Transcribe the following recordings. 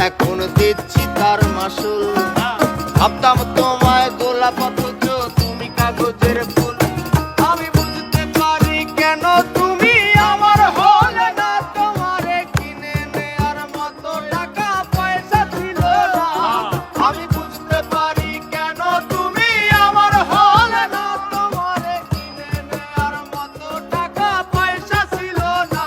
এখন দিচ্ছি তার মাসুল। ভাবতাম তোমায় গোলাপ অথচ তুমি কাগজের ফুল। আমি বুঝতে পারি কেন তুমি আমার হলে না, তোমারে কিনে নেয়ার মতো টাকা পয়সা ছিল না। আমি বুঝতে পারি কেন তুমি আমার হলে না, তোমারে কিনে নেয়ার মতো টাকা পয়সা ছিল না।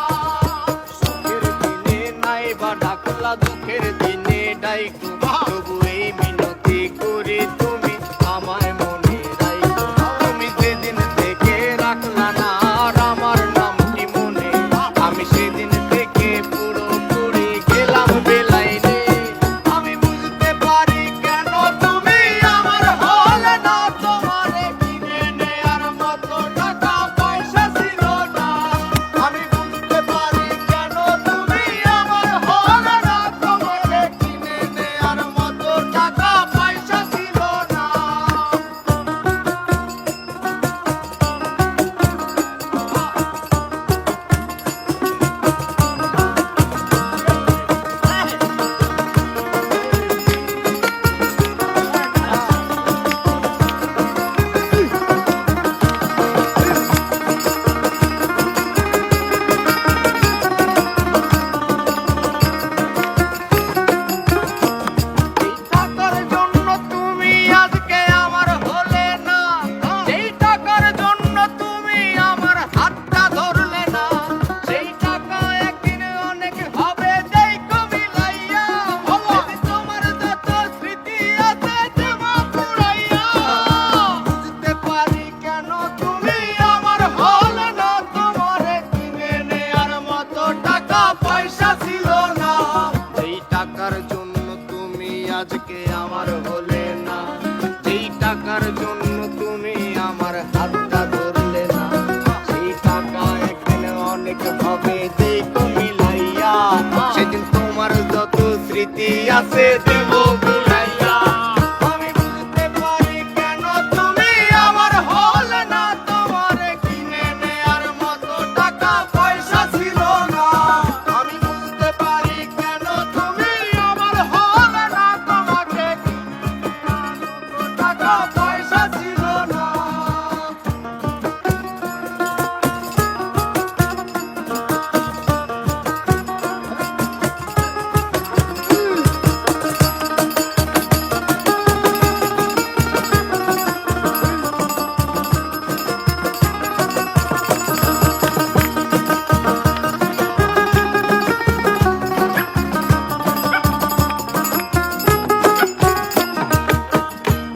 সুখের দিনে নাই বা ডাকলা, দুঃখের দিনে ডাইকো, তবু এই মিনতি করি তুমি আমায় মনে রাইকো। তুমি যেদিন থেকে রাখলা না আর আমার নামটি মনে, আমি সেদিন থেকে পুরোপুরি গেলাম বেলাইনে। আমি বুঝতে পারি কেন তুমি আমার হলে না, তোমারে কিনে নেয়ার মতো টাকা পয়সা ছিল না। আমি বুঝতে পারি কেন তুমি আমার হলে না, তোমারে কিনে নেয়ার মতো টাকা পয়সা ছিল না। এই টাকার জন্য তুমি আজকে আমার হলে না, যেই টাকার জন্য তুমি আমার হাতটা ধরলে না, সেই টাকা একদিন অনেক হবে দেখো মিলাইয়া। যদি তোমার যত স্মৃতি আছে দেবো পুরাইয়া। বুঝতে পারি কেন তুমি আমার হলে না, তোমারে কিনে নেয়ার মতো টাকা পয়সা ছিল না। যেই টাকার জন্য তুমি আজকে আমার হলে না, যেই টাকার জন্য তুমি আমার হাতটা ধরলে না, সেই টাকা একদিন অনেক হবে দেখো মিলাইয়া। সেদিন তোমার যত স্মৃতি আছে দেবো